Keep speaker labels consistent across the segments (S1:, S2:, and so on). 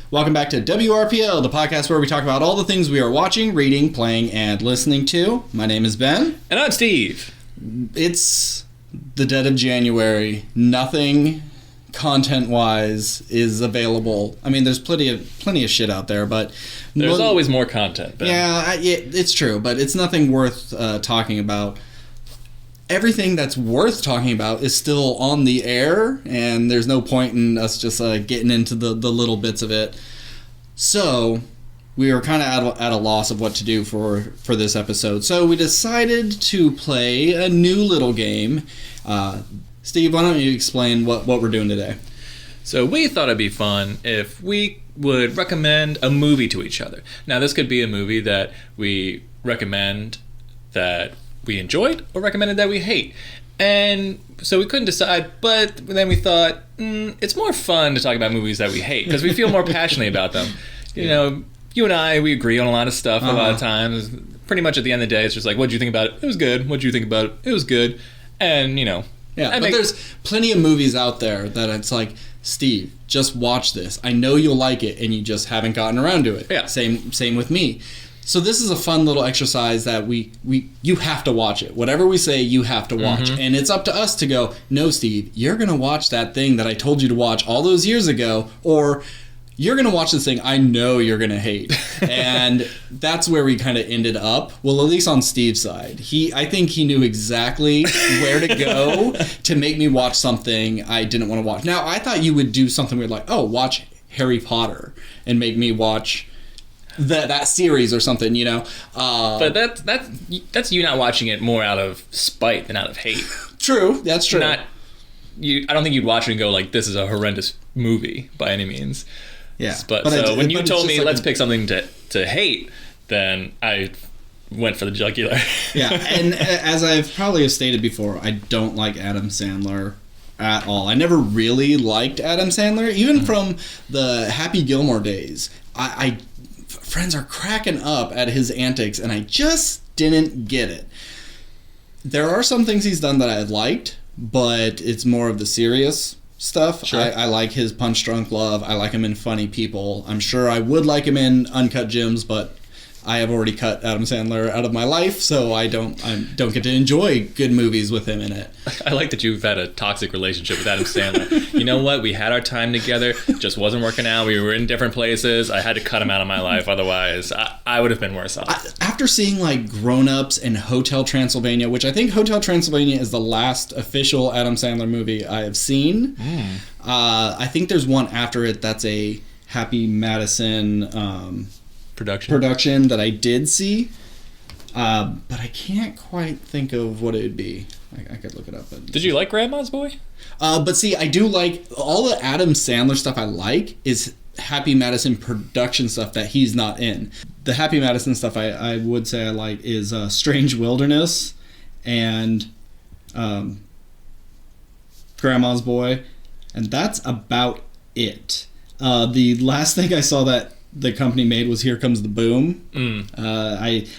S1: Welcome back to WRPL, the podcast where we talk about all the things we are watching, reading, playing, and listening to. My name is Ben.
S2: And I'm Steve.
S1: It's the dead of January. Nothing content-wise is available. I mean, there's plenty of shit out there, but...
S2: There's always more content, Ben.
S1: Yeah, it's true, but it's nothing worth talking about. Everything that's worth talking about is still on the air, and there's no point in us just getting into the little bits of it. So we were kind of at a loss of what to do for this episode. So we decided to play a new little game. Steve, why don't you explain what we're doing today?
S2: So we thought it'd be fun if we would recommend a movie to each other. Now, this could be a movie that we recommend that we enjoyed or recommended that we hate. And so we couldn't decide, but then we thought, it's more fun to talk about movies that we hate because we feel more passionately about them. You know, you and I, we agree on a lot of stuff a lot of times. Pretty much at the end of the day, it's just like, what'd you think about it? It was good. What'd you think about it? It was good. And, you know.
S1: Yeah, but there's plenty of movies out there that it's like, Steve, just watch this. I know you'll like it, and you just haven't gotten around to it.
S2: Yeah.
S1: Same with me. So this is a fun little exercise that you have to watch it. Whatever we say, you have to watch. And it's up to us to go, no, Steve, you're going to watch that thing that I told you to watch all those years ago, or you're going to watch this thing I know you're going to hate. And that's where we kind of ended up. Well, at least on Steve's side. I think he knew exactly where to go to make me watch something I didn't want to watch. Now, I thought you would do something weird like, oh, watch Harry Potter and make me watch that series or something, you know.
S2: But that's you not watching it more out of spite than out of hate.
S1: True, that's true.
S2: I don't think you'd watch it and go like, this is a horrendous movie by any means.
S1: Yeah.
S2: But when you told me, let's pick something to hate, then I went for the jugular.
S1: Yeah, and as I've probably stated before, I don't like Adam Sandler at all. I never really liked Adam Sandler, even from the Happy Gilmore days. Friends are cracking up at his antics, and I just didn't get it. There are some things he's done that I liked, but it's more of the serious stuff.
S2: Sure.
S1: I like his Punch Drunk Love. I like him in Funny People. I'm sure I would like him in Uncut Gems, but I have already cut Adam Sandler out of my life, so I don't get to enjoy good movies with him in it.
S2: I like that you've had a toxic relationship with Adam Sandler. You know what? We had our time together. Just wasn't working out. We were in different places. I had to cut him out of my life. Otherwise, I would have been worse off.
S1: After seeing like Grown Ups and Hotel Transylvania, which I think Hotel Transylvania is the last official Adam Sandler movie I have seen. I think there's one after it that's a Happy Madison production that I did see, but I can't quite think of what it would be. I could look it up.
S2: Did you like Grandma's Boy?
S1: But see, I do like all the Adam Sandler stuff. I like is Happy Madison production stuff that he's not in. The Happy Madison stuff I would say I like is Strange Wilderness and Grandma's Boy, and that's about it. The last thing I saw that the company made was Here Comes the Boom.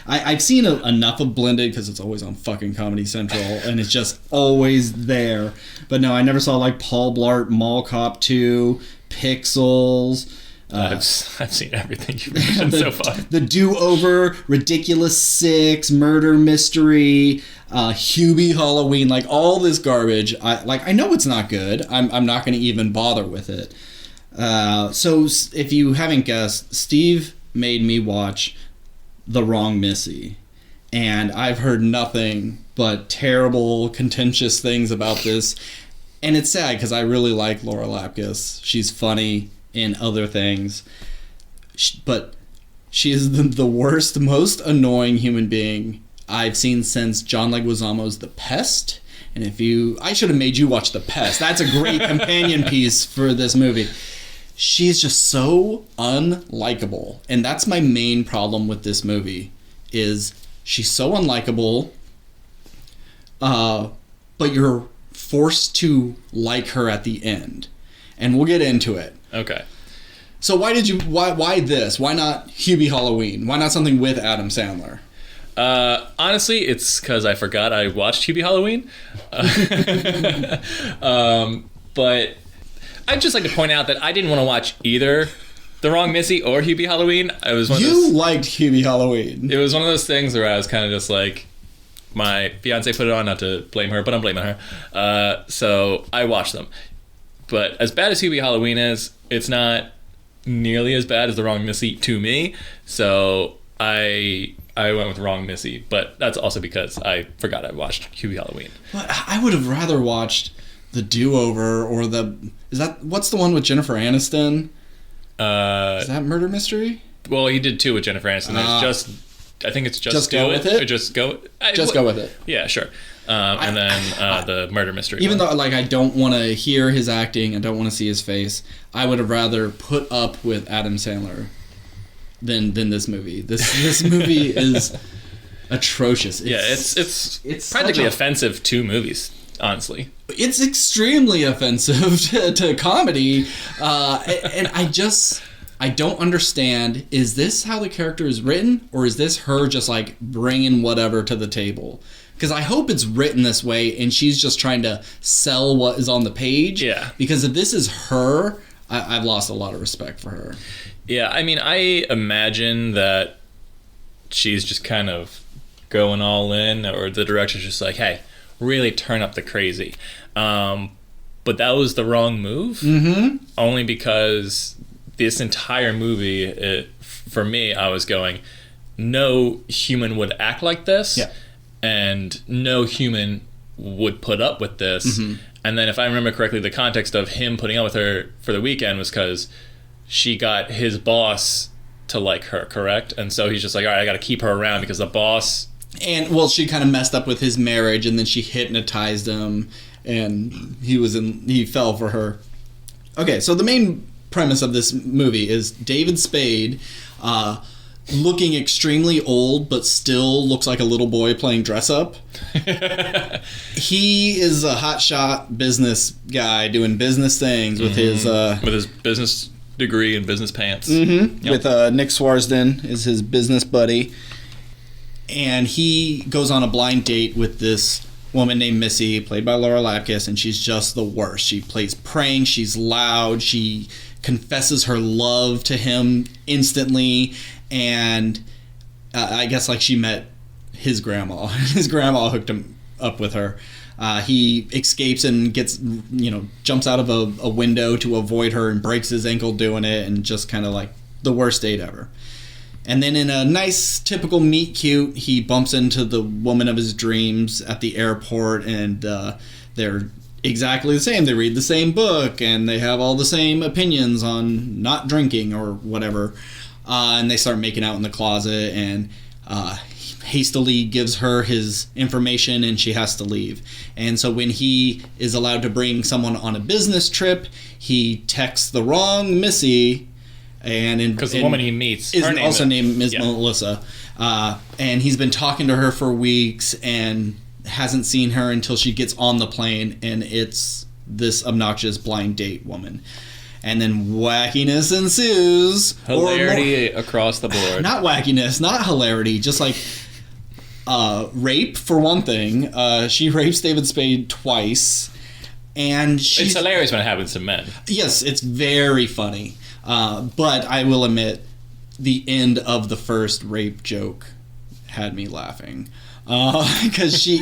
S1: I've seen enough of Blended because it's always on fucking Comedy Central and it's just always there. But no, I never saw like Paul Blart Mall Cop 2, Pixels.
S2: I've seen everything you've mentioned so far. The
S1: Do-Over, Ridiculous 6, Murder Mystery, Hubie Halloween, like all this garbage. I know it's not good. I'm not going to even bother with it. So if you haven't guessed, Steve made me watch The Wrong Missy, and I've heard nothing but terrible, contentious things about this, and it's sad because I really like Laura Lapkus. She's funny in other things, but she is the worst, most annoying human being I've seen since John Leguizamo's The Pest. And I should have made you watch The Pest. That's a great companion piece for this movie. She's just so unlikable. And that's my main problem with this movie, is she's so unlikable, but you're forced to like her at the end. And we'll get into it.
S2: Okay.
S1: So why this? Why not Hubie Halloween? Why not something with Adam Sandler?
S2: Honestly, it's because I forgot I watched Hubie Halloween. But I'd just like to point out that I didn't want to watch either The Wrong Missy or Hubie Halloween. It was one of
S1: You
S2: those,
S1: liked Hubie Halloween.
S2: It was one of those things where I was kind of just like, my fiance put it on, not to blame her, but I'm blaming her. So I watched them. But as bad as Hubie Halloween is, it's not nearly as bad as The Wrong Missy to me. So I went with Wrong Missy, but that's also because I forgot I watched Hubie Halloween.
S1: But I would have rather watched The Do-Over or what's the one with Jennifer Aniston? Is that Murder Mystery?
S2: Well, he did 2 with Jennifer Aniston. There's I think it's Just
S1: Go With It?
S2: Or Just Go
S1: With It.
S2: Yeah, sure. And then the Murder Mystery
S1: Even
S2: one.
S1: though I don't want to hear his acting, I don't want to see his face, I would have rather put up with Adam Sandler than this movie. This movie is atrocious.
S2: It's practically offensive to movies, honestly.
S1: It's extremely offensive to comedy, and I don't understand, is this how the character is written, or is this her just like bringing whatever to the table? Because I hope it's written this way and she's just trying to sell what is on the page.
S2: Yeah.
S1: Because if this is her, I've lost a lot of respect for her.
S2: Yeah, I mean, I imagine that she's just kind of going all in, or the director's just like, hey, really turn up the crazy. But that was the wrong move.
S1: Mm-hmm.
S2: Only because this entire movie, for me, I was going, no human would act like this.
S1: Yeah.
S2: And no human would put up with this.
S1: Mm-hmm.
S2: And then if I remember correctly, the context of him putting up with her for the weekend was because she got his boss to like her, correct? And so he's just like, all right, I got to keep her around because the boss...
S1: And, well, she kind of messed up with his marriage, and then she hypnotized him, and he fell for her. Okay, so the main premise of this movie is David Spade... looking extremely old, but still looks like a little boy playing dress up. He is a hotshot business guy doing business things with his
S2: business degree and business pants.
S1: Mm-hmm. Yep. With Nick Swarsden is his business buddy, and he goes on a blind date with this woman named Missy, played by Laura Lapkus, and she's just the worst. She plays pranks. She's loud. She confesses her love to him instantly. And I guess like she met his grandma. His grandma hooked him up with her. He escapes and gets, jumps out of a window to avoid her and breaks his ankle doing it, and just kind of like the worst date ever. And then in a nice typical meet cute, he bumps into the woman of his dreams at the airport, and they're exactly the same. They read the same book, and they have all the same opinions on not drinking or whatever. And they start making out in the closet, and hastily gives her his information, and she has to leave. And so when he is allowed to bring someone on a business trip, he texts the wrong Missy, because
S2: the woman he meets
S1: is also named Ms. Melissa, and he's been talking to her for weeks and hasn't seen her until she gets on the plane, and it's this obnoxious blind date woman. And then wackiness ensues.
S2: Hilarity across the board.
S1: Not wackiness, not hilarity, just like rape, for one thing. She rapes David Spade twice. And
S2: it's hilarious when it happens to men.
S1: Yes, it's very funny. But I will admit, the end of the first rape joke had me laughing. Because she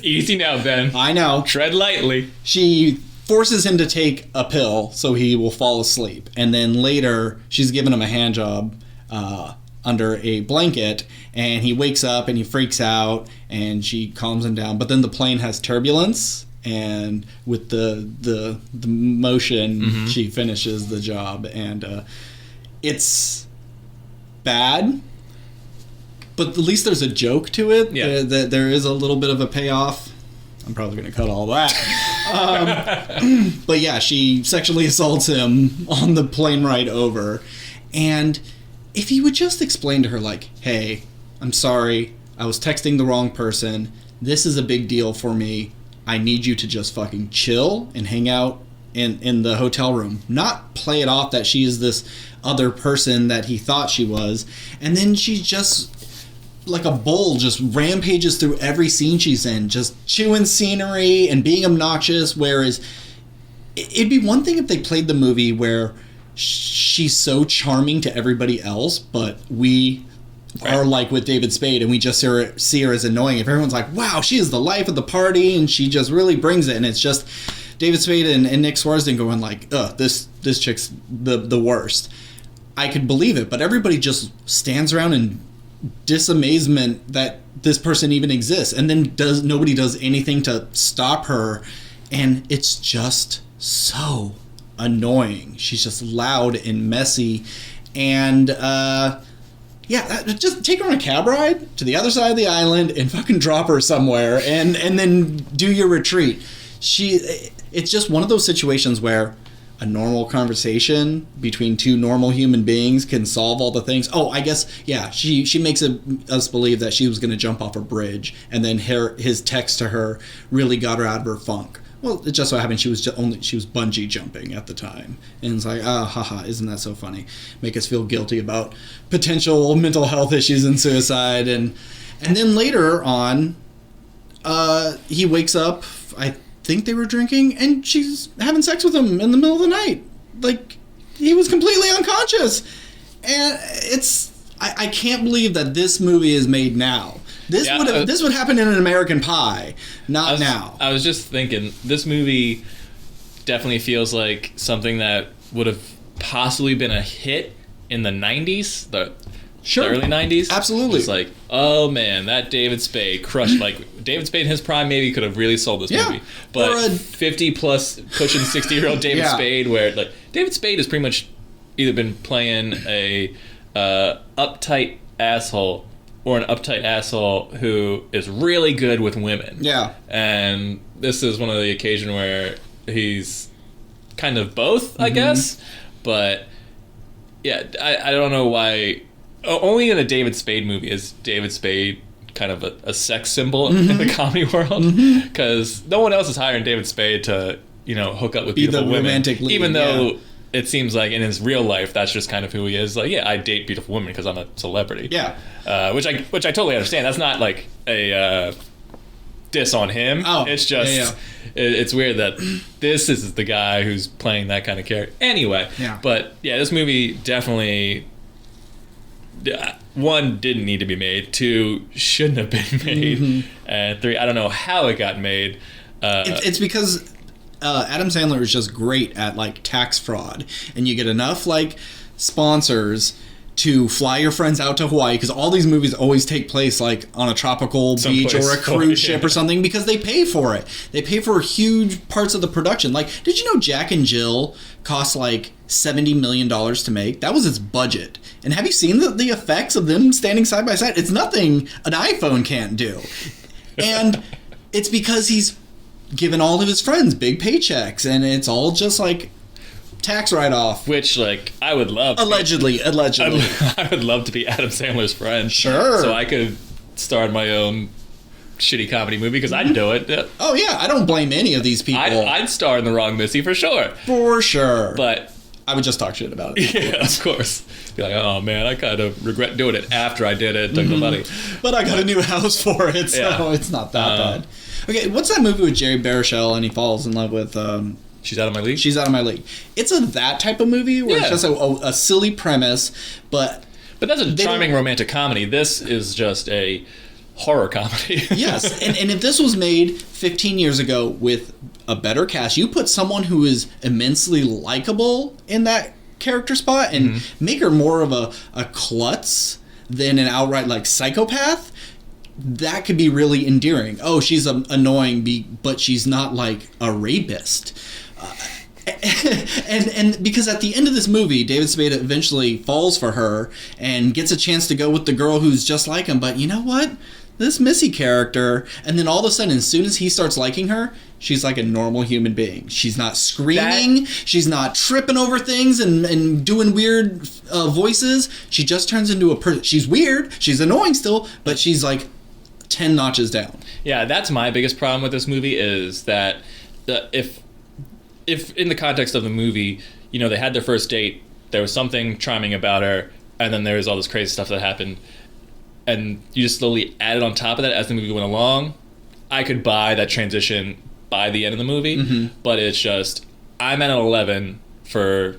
S2: Easy now, Ben.
S1: I know.
S2: Tread lightly.
S1: She forces him to take a pill so he will fall asleep. And then later, she's giving him a hand job under a blanket, and he wakes up and he freaks out, and she calms him down. But then the plane has turbulence, and with the motion, she finishes the job. And it's bad, but at least there's a joke to it.
S2: Yeah.
S1: There is a little bit of a payoff. I'm probably going to cut all that. But yeah, she sexually assaults him on the plane ride over. And if he would just explain to her, like, hey, I'm sorry, I was texting the wrong person. This is a big deal for me. I need you to just fucking chill and hang out in the hotel room. Not play it off that she is this other person that he thought she was. And then she just, like a bull, just rampages through every scene she's in, just chewing scenery and being obnoxious. Whereas it'd be one thing if they played the movie where she's so charming to everybody else, but we are like with David Spade, and we just see her as annoying. If everyone's like, wow, she is the life of the party, and she just really brings it, and it's just David Spade and Nick Swartzen going like, ugh, this chick's the worst. I could believe it, but everybody just stands around in disamazement that this person even exists, and then nobody does anything to stop her, and it's just so annoying. She's just loud and messy, and just take her on a cab ride to the other side of the island and fucking drop her somewhere, and then do your retreat. It's just one of those situations where a normal conversation between two normal human beings can solve all the things. Oh, I guess, yeah, she makes us believe that she was going to jump off a bridge, and then his text to her really got her out of her funk. Well, it just so happened she was bungee jumping at the time. And it's like, haha, isn't that so funny? Make us feel guilty about potential mental health issues and suicide. And then later on, he wakes up, I think they were drinking, and she's having sex with him in the middle of the night. Like, he was completely unconscious. And I can't believe that this movie is made now. This would happen in an American Pie, not now.
S2: I was just thinking, this movie definitely feels like something that would have possibly been a hit in the 90s, the early 90s.
S1: Absolutely.
S2: It's like, oh man, that David Spade crushed. Like, David Spade in his prime maybe could have really sold this movie. But 50 plus, pushing 60-year-old David Spade, where like David Spade has pretty much either been playing a uptight asshole or an uptight asshole who is really good with women.
S1: Yeah.
S2: And this is one of the occasions where he's kind of both, I guess. But yeah, I don't know why. Only in a David Spade movie is David Spade kind of a sex symbol in the comedy world, because no one else is hiring David Spade to hook up with beautiful women.
S1: Romantic lead,
S2: even though it seems like in his real life that's just kind of who he is. Like, yeah, I date beautiful women because I'm a celebrity.
S1: Yeah,
S2: which I totally understand. That's not like a diss on him.
S1: Oh,
S2: it's just it's weird that this is the guy who's playing that kind of character. Anyway, but yeah, this movie definitely. 1, didn't need to be made. 2, shouldn't have been made. And 3, I don't know how it got made.
S1: It's because Adam Sandler is just great at like tax fraud, and you get enough like sponsors to fly your friends out to Hawaii, because all these movies always take place like on a tropical beach or a cruise ship or something, because they pay for it. They pay for huge parts of the production. Like, did you know Jack and Jill cost like $70 million to make? That was its budget. And have you seen the effects of them standing side by side? It's nothing an iPhone can't do. And it's because he's given all of his friends big paychecks, and it's all just like tax write-off.
S2: Which, like, I would love.
S1: Allegedly.
S2: I would love to be Adam Sandler's friend.
S1: Sure.
S2: So I could star in my own shitty comedy movie, because I'd do it.
S1: Oh, yeah. I don't blame any of these people.
S2: I'd star in The Wrong Missy for sure.
S1: For sure.
S2: But
S1: I would just talk shit about it.
S2: Yeah, of course. Be like, oh, man, I kind of regret doing it after I did it. Took the money.
S1: But I got a new house for it, so it's not that bad. Okay, what's that movie with Jerry Baruchel and he falls in love with...
S2: She's Out of My League?
S1: She's Out of My League. It's that type of movie where it's just a silly premise, but
S2: that's a charming romantic comedy. This is just a horror comedy.
S1: Yes, and if this was made 15 years ago with a better cast, you put someone who is immensely likable in that character spot and make her more of a klutz than an outright like psychopath, that could be really endearing. Oh, she's annoying, but she's not like a rapist. And because at the end of this movie, David Spade eventually falls for her and gets a chance to go with the girl who's just like him. But you know what? This Missy character, and then all of a sudden, as soon as he starts liking her, she's like a normal human being. She's not screaming. She's not tripping over things and doing weird voices. She just turns into a person. She's weird. She's annoying still, but she's like 10 notches down.
S2: Yeah, that's my biggest problem with this movie, is that if in the context of the movie, they had their first date, there was something charming about her, and then there was all this crazy stuff that happened, and you just slowly added on top of that as the movie went along, I could buy that transition by the end of the movie, but it's just, I'm at an 11 for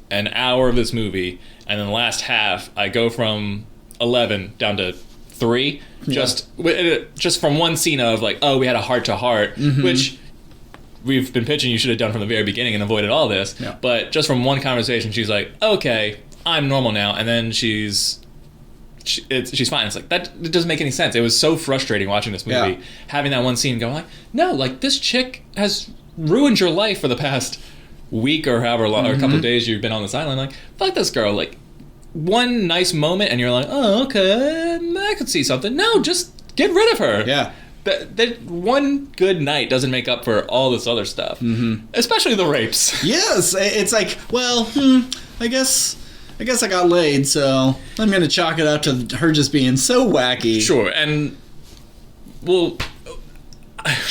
S2: an hour of this movie, and then the last half, I go from 11 down to 3, just from one scene of like, oh, we had a heart-to-heart, which we've been pitching you should have done from the very beginning and avoided all this. Yeah. But just from one conversation, she's like, okay, I'm normal now, and then she's fine. It's like, that it doesn't make any sense. It was so frustrating watching this movie, having that one scene going like, no, like, this chick has ruined your life for the past week or however long, or a couple of days you've been on this island. Like, fuck this girl. Like, one nice moment and you're like, oh, okay, I could see something. No, just get rid of her. Yeah. That one good night doesn't make up for all this other stuff, especially the rapes. Yes,
S1: it's like, well, I guess I got laid, so I'm gonna chalk it up to her just being so wacky.
S2: Sure, and well,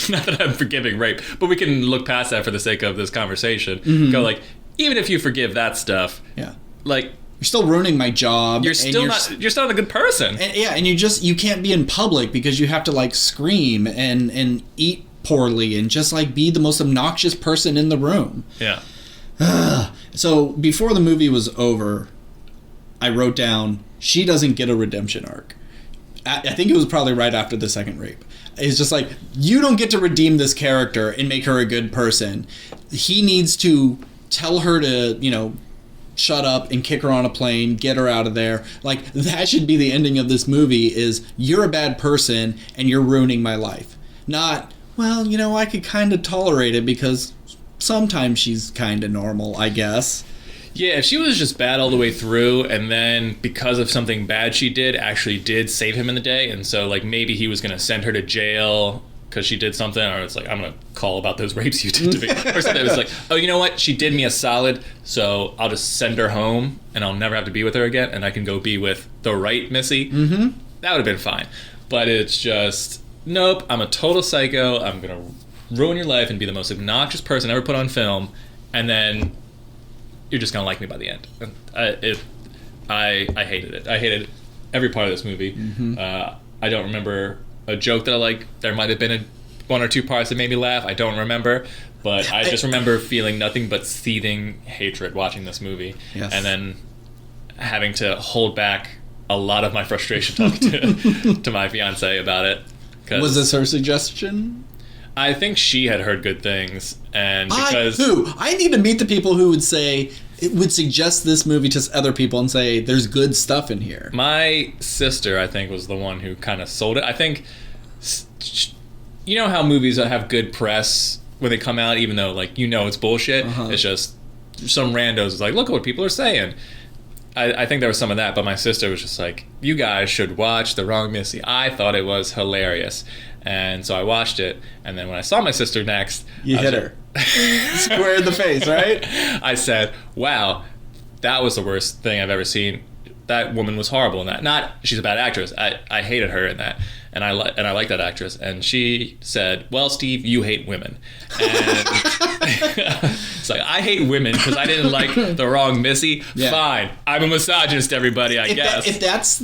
S2: not that I'm forgiving rape, but we can look past that for the sake of this conversation. Go like, even if you forgive that stuff, like,
S1: you're still ruining my job.
S2: You're still not a good person.
S1: And you can't be in public because you have to like scream and eat poorly and just like be the most obnoxious person in the room.
S2: Yeah.
S1: So before the movie was over, I wrote down, she doesn't get a redemption arc. I think it was probably right after the second rape. It's just like, you don't get to redeem this character and make her a good person. He needs to tell her to, shut up and kick her on a plane, get her out of there. Like, that should be the ending of this movie, is you're a bad person and you're ruining my life. Not, well, I could kind of tolerate it because sometimes she's kind of normal, I guess.
S2: Yeah, if she was just bad all the way through, and then because of something bad she did, actually did save him in the day, and so like maybe he was going to send her to jail because she did something, or it's like, I'm going to call about those rapes you did to me, or something. It was like, oh, you know what? She did me a solid, so I'll just send her home, and I'll never have to be with her again, and I can go be with the right Missy. That would have been fine. But it's just, nope, I'm a total psycho. I'm going to ruin your life and be the most obnoxious person ever put on film, and then you're just going to like me by the end. I hated it. I hated every part of this movie. I don't remember a joke that I like. There might have been one or two parts that made me laugh. I don't remember, but I just remember feeling nothing but seething hatred watching this movie. Yes. And then having to hold back a lot of my frustration talking to my fiance about it.
S1: Was this her suggestion?
S2: I think she had heard good things, and because
S1: I need to meet the people who would suggest this movie to other people and say there's good stuff in here.
S2: My sister, I think, was the one who kind of sold it. I think, you know how movies have good press when they come out, even though like it's bullshit. It's just some randos is like, look at what people are saying. I think there was some of that, but my sister was just like, you guys should watch The Wrong Missy. I thought it was hilarious. And so I watched it, and then when I saw my sister next...
S1: You hit her. Square in the face, right?
S2: I said, wow, that was the worst thing I've ever seen. That woman was horrible in that. Not, she's a bad actress. I hated her in that. And I like that actress. And she said, well, Steve, you hate women. And it's like, I hate women because I didn't like The Wrong Missy. Yeah. Fine. I'm a misogynist, everybody, I guess.
S1: If that's...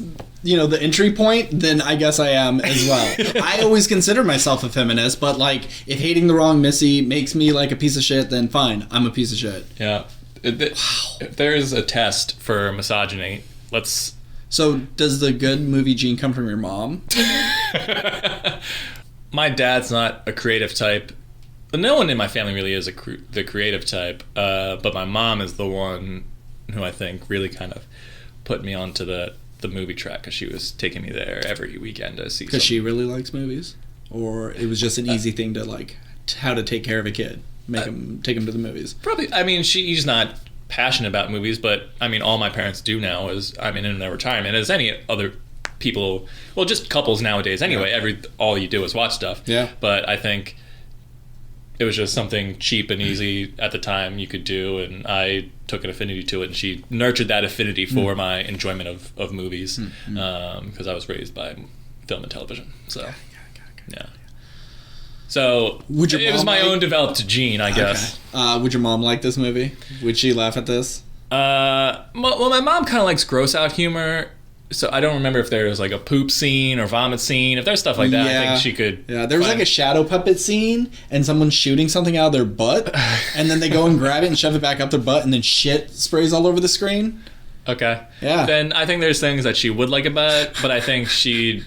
S1: the entry point, then I guess I am as well. I always consider myself a feminist, but like, if hating The Wrong Missy makes me like a piece of shit, then fine, I'm a piece of shit.
S2: Yeah. If there's a test for misogyny, let's...
S1: So, does the good movie gene come from your mom?
S2: My dad's not a creative type. No one in my family really is the creative type, but my mom is the one who I think really kind of put me onto the movie track, because she was taking me there every weekend to see.
S1: Because she really likes movies, or it was just an easy thing to like how to take care of a kid, take him to the movies.
S2: Probably. I mean, she's not passionate about movies, but I mean, all my parents do now is, I mean, in their retirement, as any other people, well, just couples nowadays anyway. Yeah. All you do is watch stuff. Yeah. But I think it was just something cheap and easy at the time you could do, and I took an affinity to it, and she nurtured that affinity for my enjoyment of movies, because I was raised by film and television. So, yeah. So it was my own developed gene, I guess.
S1: Would your mom like this movie? Would she laugh at this?
S2: Well, my mom kind of likes gross out humor. So I don't remember if there was like a poop scene or vomit scene. If there's stuff like that, I think she could.
S1: Yeah, there was like a shadow puppet scene, and someone's shooting something out of their butt, and then they go and grab it and shove it back up their butt, and then shit sprays all over the screen.
S2: Okay.
S1: Yeah.
S2: Then I think there's things that she would like about it, but I think she'd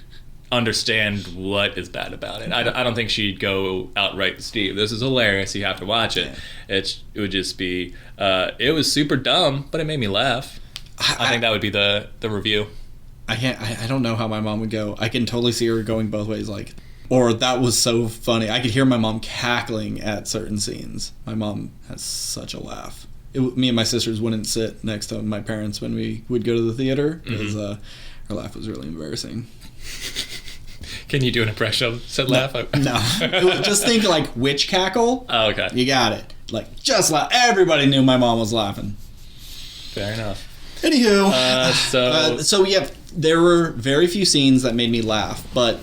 S2: understand what is bad about it. I don't think she'd go outright, Steve, this is hilarious, you have to watch it. It would just be, it was super dumb, but it made me laugh. I think that would be the review.
S1: I don't know how my mom would go. I can totally see her going both ways, like, or that was so funny. I could hear my mom cackling at certain scenes. My mom has such a laugh. Me and my sisters wouldn't sit next to my parents when we would go to the theater because her laugh was really embarrassing.
S2: Can you do an impression of said laugh?
S1: No. Just think like witch cackle.
S2: Oh, okay.
S1: You got it. Like, just laugh. Everybody knew my mom was laughing.
S2: Fair enough.
S1: Anywho, so yeah, there were very few scenes that made me laugh, but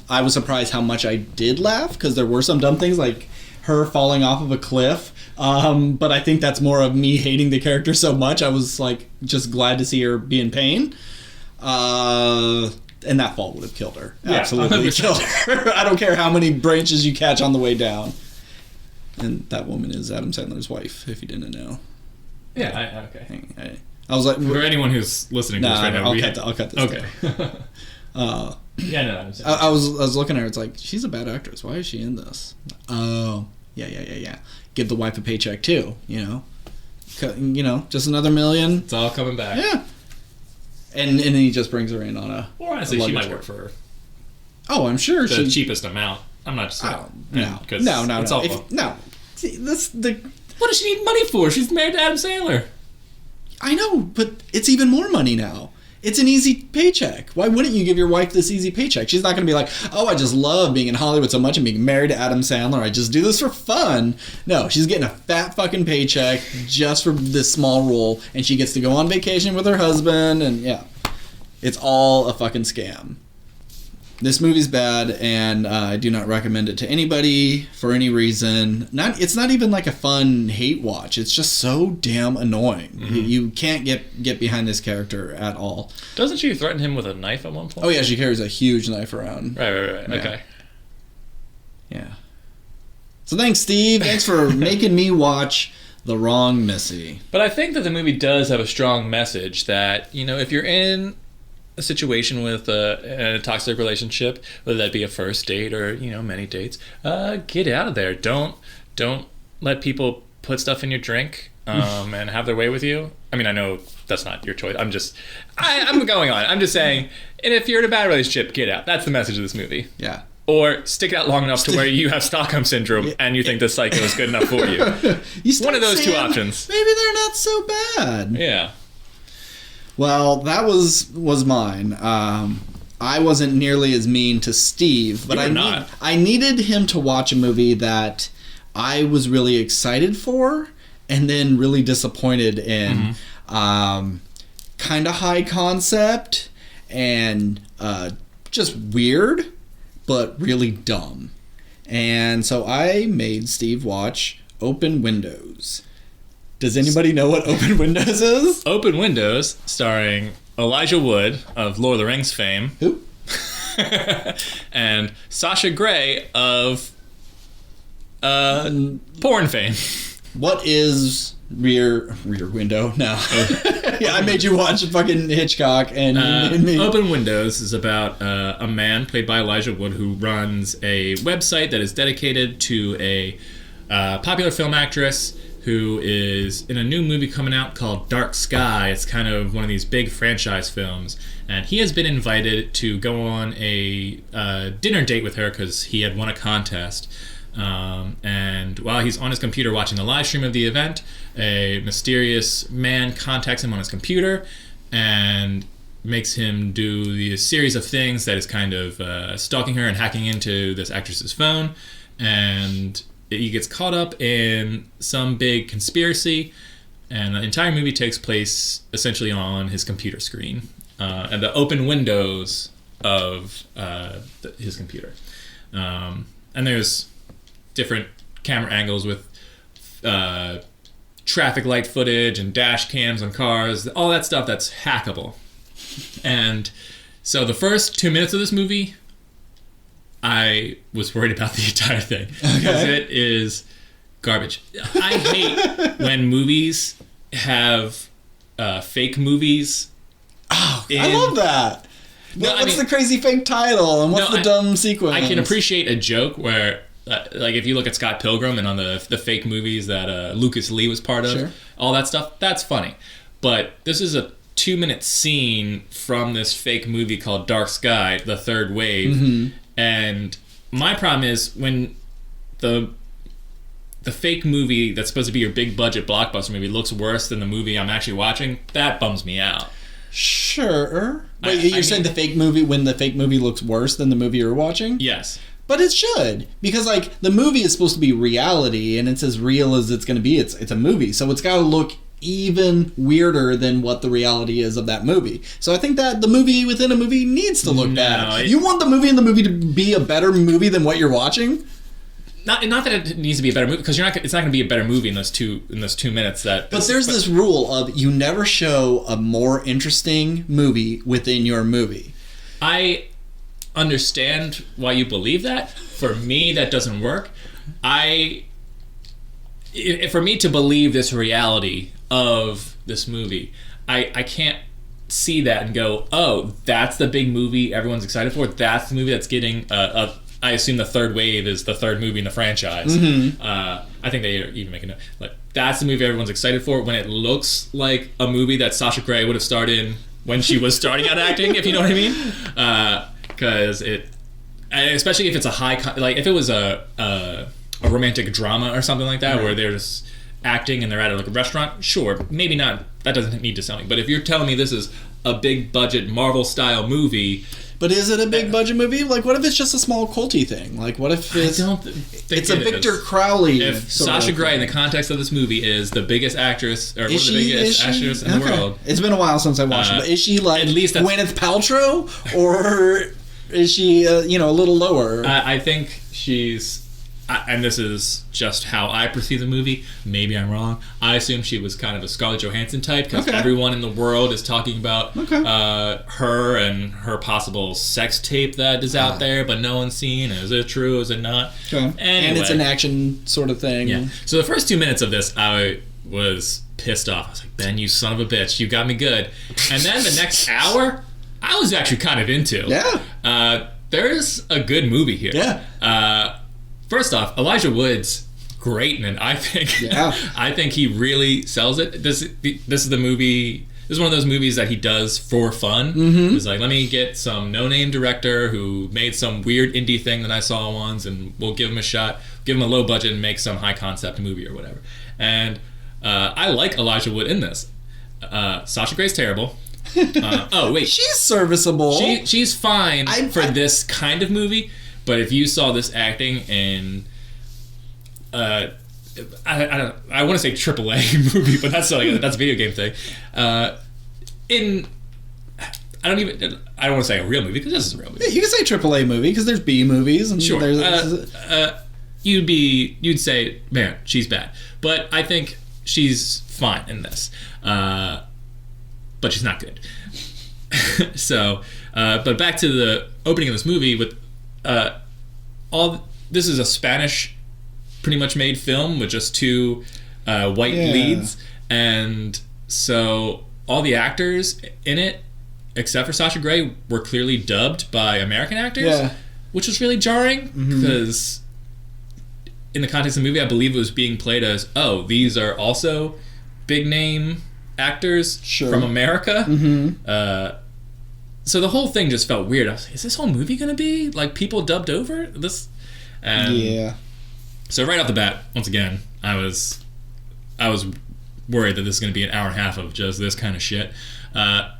S1: I was surprised how much I did laugh because there were some dumb things like her falling off of a cliff. But I think that's more of me hating the character so much. I was like just glad to see her be in pain. And that fall would have killed her. Yeah, absolutely killed her. I don't care how many branches you catch on the way down. And that woman is Adam Sandler's wife, if you didn't know.
S2: Yeah, okay.
S1: I was like,
S2: for anyone who's listening to this right now,
S1: I'll cut this.
S2: Okay.
S1: Yeah, no. I was looking at her. It's like, she's a bad actress. Why is she in this? Oh, yeah. Give the wife a paycheck too. Just another $1 million.
S2: It's all coming back.
S1: Yeah. And then he just brings her in on a.
S2: Or honestly, she might work for her.
S1: Oh, I'm sure
S2: the cheapest amount. I'm not just.
S1: No.
S2: It's all
S1: no. See, that's the.
S2: What does she need money for? She's married to Adam Sandler.
S1: I know, but it's even more money now. It's an easy paycheck. Why wouldn't you give your wife this easy paycheck? She's not going to be like, oh, I just love being in Hollywood so much and being married to Adam Sandler. I just do this for fun. No, she's getting a fat fucking paycheck just for this small role, and she gets to go on vacation with her husband, and yeah. It's all a fucking scam. This movie's bad, and I do not recommend it to anybody for any reason. It's not even like a fun hate watch. It's just so damn annoying. Mm-hmm. You can't get behind this character at all.
S2: Doesn't she threaten him with a knife at one point?
S1: Oh yeah, she carries a huge knife around.
S2: Right.
S1: Yeah.
S2: Okay.
S1: Yeah. So thanks, Steve. Thanks for making me watch the wrong Missy.
S2: But I think that the movie does have a strong message that, if you're in a situation with a toxic relationship, whether that be a first date or many dates, get out of there. Don't let people put stuff in your drink and have their way with you. I mean, I know that's not your choice. I'm going on. I'm just saying, and if you're in a bad relationship, get out. That's the message of this movie.
S1: Yeah.
S2: Or stick it out long enough to where you have Stockholm Syndrome and you think the psycho is good enough for you. One of those two options.
S1: Maybe they're not so bad.
S2: Yeah.
S1: Well, that was mine. I wasn't nearly as mean to Steve, but I needed him to watch a movie that I was really excited for and then really disappointed in. Mm-hmm. Kind of high concept and just weird, but really dumb. And so I made Steve watch Open Windows. Does anybody know what Open Windows is?
S2: Open Windows, starring Elijah Wood of Lord of the Rings fame.
S1: Who?
S2: And Sasha Grey of porn fame.
S1: What is Rear Window? No. Yeah, I made you watch fucking Hitchcock and me.
S2: Open Windows is about a man played by Elijah Wood who runs a website that is dedicated to a popular film actress who is in a new movie coming out called Dark Sky. It's kind of one of these big franchise films. And he has been invited to go on a dinner date with her because he had won a contest. And while he's on his computer watching the live stream of the event, a mysterious man contacts him on his computer and makes him do the series of things that is kind of stalking her and hacking into this actress's phone. And he gets caught up in some big conspiracy, and the entire movie takes place essentially on his computer screen and the open windows of his computer. And there's different camera angles with traffic light footage and dash cams on cars, all that stuff that's hackable. And so the first 2 minutes of this movie, I was worried about the entire thing. Because it is garbage. I hate when movies have fake movies.
S1: Oh, I love that. What's the crazy fake title and what's the dumb sequence?
S2: I can appreciate a joke where, like, if you look at Scott Pilgrim and on the fake movies that Lucas Lee was part of, all that stuff, that's funny. But this is a 2-minute scene from this fake movie called Dark Sky, The Third Wave. And my problem is when the fake movie that's supposed to be your big budget blockbuster movie looks worse than the movie I'm actually watching, that bums me out.
S1: Sure. Wait, you're saying the fake movie, when the fake movie looks worse than the movie you're watching?
S2: Yes.
S1: But it should, because like the movie is supposed to be reality, and it's as real as it's going to be. It's a movie, so it's got to look even weirder than what the reality is of that movie. So I think that the movie within a movie needs to look bad. You want the movie in the movie to be a better movie than what you're watching?
S2: Not that it needs to be a better movie, because it's not going to be a better movie in those 2 minutes. But
S1: there's this rule of you never show a more interesting movie within your movie.
S2: I understand why you believe that. For me, that doesn't work. For me to believe this reality of this movie, I can't see that and go, oh, that's the big movie everyone's excited for. That's the movie that's getting I assume The Third Wave is the third movie in the franchise. I think they even make a note. Like, that's the movie everyone's excited for when it looks like a movie that Sasha Grey would have starred in when she was starting out acting, if you know what I mean. Because especially if it's a if it was a romantic drama or something like that, where they're just acting and they're at a restaurant, sure, maybe not. That doesn't need to sell me. But if you're telling me this is a big budget Marvel style movie.
S1: But is it a big budget movie? Like, what if it's just a small culty thing? Like, what if it's...
S2: I don't think
S1: it's a Victor Crowley...
S2: If Sasha Grey, in the context of this movie, is the biggest actress, or one of the biggest actors in the world...
S1: It's been a while since I watched it, but is she, like, at least Gwyneth Paltrow? Or is she, a little lower?
S2: I think she's... and this is just how I perceive the movie. Maybe I'm wrong. I assume she was kind of a Scarlett Johansson type, because everyone in the world is talking about her and her possible sex tape that is out there, but no one's seen. Is it true? Is it not?
S1: Anyway. And it's an action sort of thing.
S2: Yeah. So the first 2 minutes of this, I was pissed off. I was like, Ben, you son of a bitch, you got me good. And then the next hour, I was actually kind of into.
S1: Yeah.
S2: There's a good movie here.
S1: Yeah.
S2: First off, Elijah Wood's great in it, I think.
S1: Yeah.
S2: I think he really sells it. This is the movie. This is one of those movies that he does for fun. He's like, let me get some no-name director who made some weird indie thing that I saw once, and we'll give him a shot, give him a low budget, and make some high-concept movie or whatever. And I like Elijah Wood in this. Sasha Grey's terrible. Oh, wait.
S1: She's serviceable.
S2: She's fine for this kind of movie. But if you saw this acting in, I want to say AAA movie, but that's a video game thing. I don't want to say a real movie, because this is a real movie.
S1: Yeah, you can say AAA movie because there's B movies and
S2: sure. You'd say, man, she's bad, but I think she's fine in this. But she's not good. So, but back to the opening of this movie with. This is a Spanish pretty much made film with just two white leads, and so all the actors in it except for Sasha Grey were clearly dubbed by American actors, which was really jarring because in the context of the movie I believe it was being played as, oh, these are also big name actors from America. So the whole thing just felt weird. I was like, is this whole movie going to be like people dubbed over this? So right off the bat, once again, I was worried that this is going to be an hour and a half of just this kind of shit. But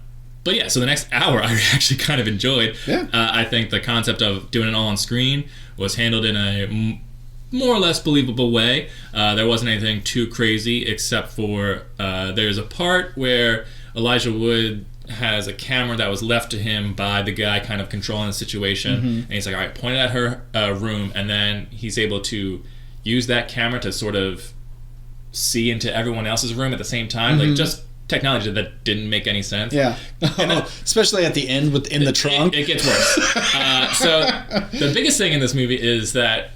S2: yeah, so the next hour I actually kind of enjoyed. I think the concept of doing it all on screen was handled in a more or less believable way. There wasn't anything too crazy, except for there's a part where Elijah Wood has a camera that was left to him by the guy kind of controlling the situation, and he's like, all right, point it at her room, and then he's able to use that camera to sort of see into everyone else's room at the same time, like just technology that didn't make any sense.
S1: Yeah. Especially at the end in the trunk.
S2: It gets worse. So the biggest thing in this movie is that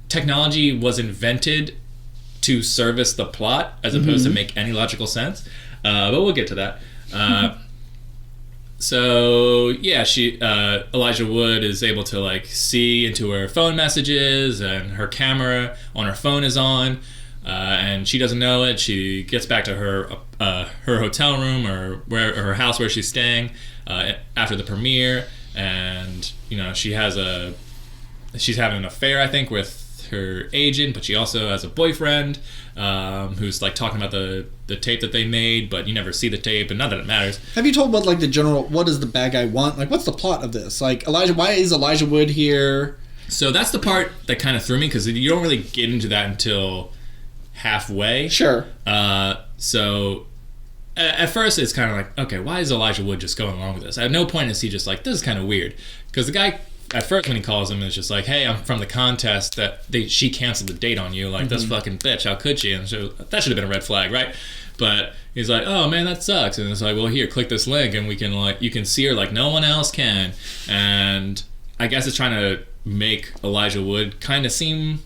S2: technology was invented to service the plot as opposed to make any logical sense. But we'll get to that. So yeah, Elijah Wood is able to like see into her phone messages, and her camera on her phone is on, and she doesn't know it. She gets back to her hotel room or her house where she's staying after the premiere, and she's having an affair, I think, with her agent, but she also has a boyfriend who's like talking about the tape that they made, but you never see the tape, and not that it matters.
S1: Have you told what like the general, what does the bad guy want? Like, what's the plot of this? Like, why is Elijah Wood here?
S2: So that's the part that kind of threw me, because you don't really get into that until halfway.
S1: Sure.
S2: So at first it's kind of like, okay, why is Elijah Wood just going along with this? At no point is he just like, this is kind of weird, because the guy at first when he calls him is just like, hey, I'm from the contest that she canceled the date on you, like this fucking bitch, how could she? And so that should have been a red flag, right? But he's like, oh man, that sucks. And it's like, well, here, click this link and we can like, you can see her like no one else can. And I guess it's trying to make Elijah Wood kind of seem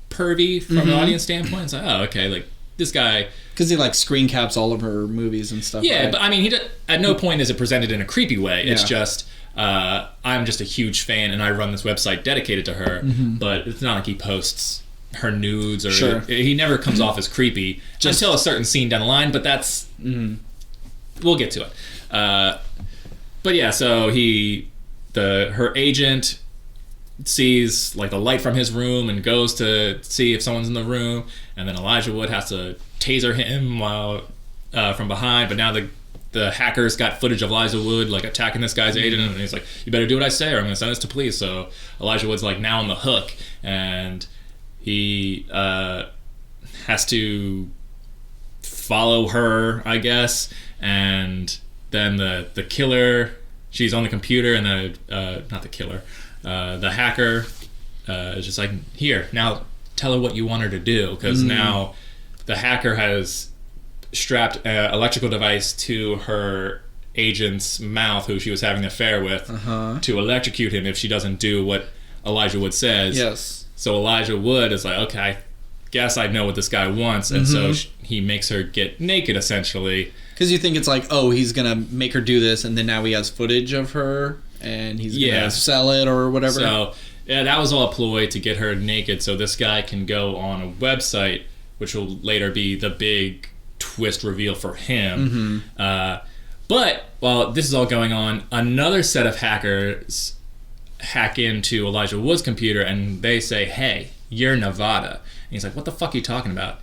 S2: pervy from an audience standpoint. It's like, oh, okay, like this guy,
S1: because he like screen caps all of her movies and stuff.
S2: Yeah,
S1: right?
S2: but I mean, at no point is it presented in a creepy way. It's just I'm just a huge fan and I run this website dedicated to her. But it's not like he posts her nudes or he never comes off as creepy until a certain scene down the line. But that's we'll get to it. But yeah, so her agent sees like the light from his room and goes to see if someone's in the room, and then Elijah Wood has to taser him while from behind. But now the hackers got footage of Elijah Wood like attacking this guy's agent, and he's like, you better do what I say or I'm gonna send this to police. So Elijah Wood's like now on the hook, and he has to follow her, I guess. And then the killer, she's on the computer, and not the killer, the hacker is just like, here, now tell her what you want her to do, because now the hacker has strapped an electrical device to her agent's mouth, who she was having an affair with, to electrocute him if she doesn't do what Elijah Wood says.
S1: Yes.
S2: So Elijah Wood is like, okay, I guess I know what this guy wants, and so he makes her get naked, essentially.
S1: Because you think it's like, oh, he's gonna make her do this, and then now he has footage of her, and he's gonna sell it or whatever.
S2: So yeah, that was all a ploy to get her naked, so this guy can go on a website, which will later be the big twist reveal for him. But while this is all going on, another set of hackers hack into Elijah Wood's computer, and they say, hey, you're Nevada. And he's like, what the fuck are you talking about?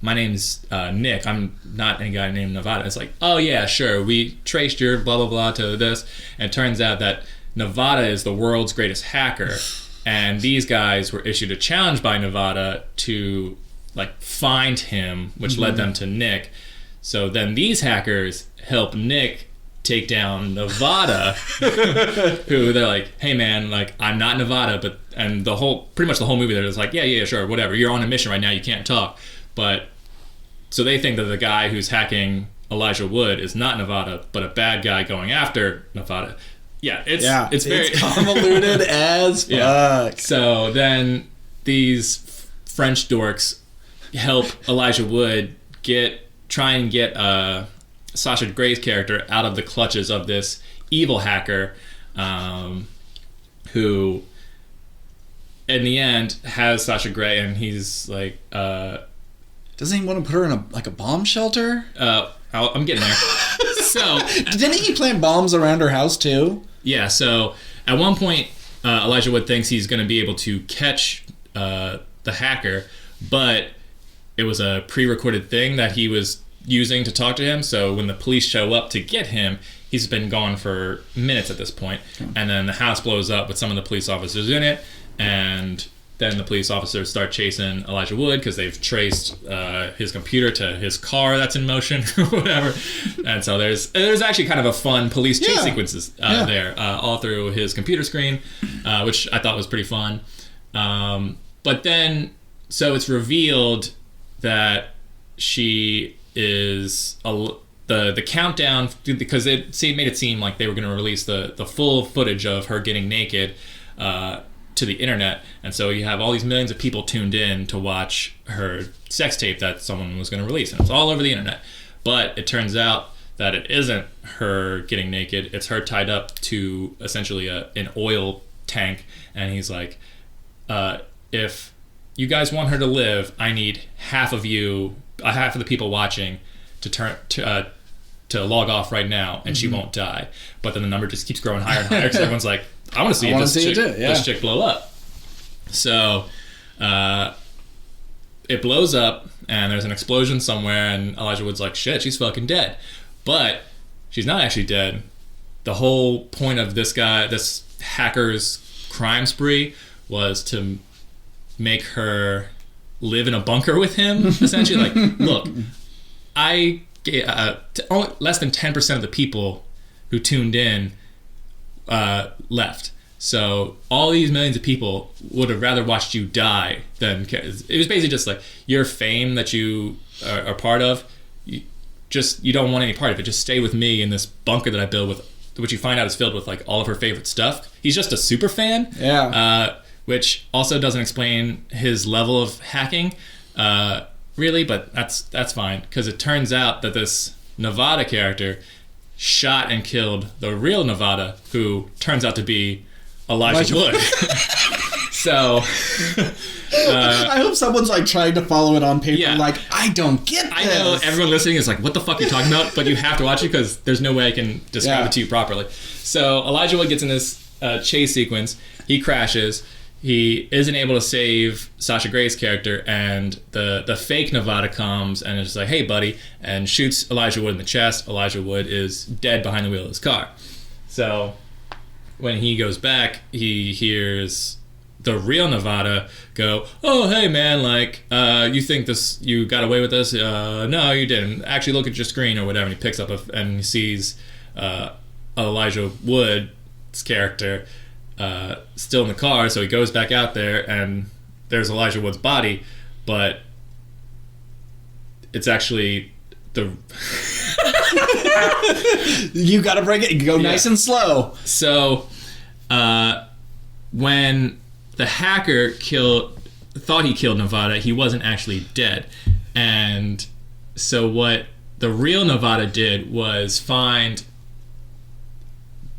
S2: My name's Nick. I'm not any guy named Nevada. It's like, oh yeah, sure, we traced your blah blah blah to this, and it turns out that Nevada is the world's greatest hacker, and these guys were issued a challenge by Nevada to like find him, which led them to Nick. So then these hackers help Nick take down Nevada, who they're like, hey man, like I'm not Nevada, but and pretty much the whole movie they're just like, yeah, sure, whatever, you're on a mission right now, you can't talk. But so they think that the guy who's hacking Elijah Wood is not Nevada, but a bad guy going after Nevada. It's very
S1: convoluted as fuck.
S2: Yeah. So then these French dorks help Elijah Wood try and get Sasha Grey's character out of the clutches of this evil hacker, who in the end has Sasha Grey, and he's like,
S1: doesn't he want to put her in a bomb shelter?
S2: I'm getting there. So
S1: didn't he plant bombs around her house too?
S2: Yeah. So at one point, Elijah Wood thinks he's going to be able to catch the hacker, but it was a pre-recorded thing that he was using to talk to him. So when the police show up to get him, he's been gone for minutes at this point. And then the house blows up with some of the police officers in it, and then the police officers start chasing Elijah Wood because they've traced his computer to his car that's in motion or whatever. And so there's actually kind of a fun police chase sequences there all through his computer screen, which I thought was pretty fun. But then, so it's revealed that she is the countdown, because it made it seem like they were going to release the full footage of her getting naked to the internet, and so you have all these millions of people tuned in to watch her sex tape that someone was going to release, and it's all over the internet. But it turns out that it isn't her getting naked. It's her tied up to essentially an oil tank, and he's like, if you guys want her to live, I need half of the people watching to log off right now, and she won't die. But then the number just keeps growing higher and higher, because everyone's like, I want to see this chick blow up. So it blows up, and there's an explosion somewhere, and Elijah Wood's like, shit, she's fucking dead. But she's not actually dead. The whole point of this hacker's crime spree was to make her live in a bunker with him, essentially. Like, look, only less than 10% of the people who tuned in left. So all these millions of people would have rather watched you die than... It was basically just like, your fame that you are part of, you don't want any part of it. Just stay with me in this bunker that I build with, which you find out is filled with like all of her favorite stuff. He's just a super fan.
S1: Yeah.
S2: Which also doesn't explain his level of hacking, really, but that's fine, because it turns out that this Nevada character shot and killed the real Nevada, who turns out to be Elijah Wood. So
S1: I hope someone's like trying to follow it on paper.
S2: Yeah.
S1: Like, I don't get this.
S2: I know everyone listening is like, what the fuck are you talking about? But you have to watch it, because there's no way I can describe it to you properly. So Elijah Wood gets in this chase sequence. He crashes. He isn't able to save Sasha Grey's character, and the fake Nevada comes and is like, hey, buddy, and shoots Elijah Wood in the chest. Elijah Wood is dead behind the wheel of his car. So when he goes back, he hears the real Nevada go, oh, hey, man, like, you think you got away with this? No, you didn't. Actually, look at your screen or whatever. And he picks up and he sees Elijah Wood's character still in the car, so he goes back out there, and there's Elijah Wood's body, but it's actually the...
S1: You gotta break it. Go nice and slow.
S2: So, when the hacker thought he killed Nevada, he wasn't actually dead. And so what the real Nevada did was find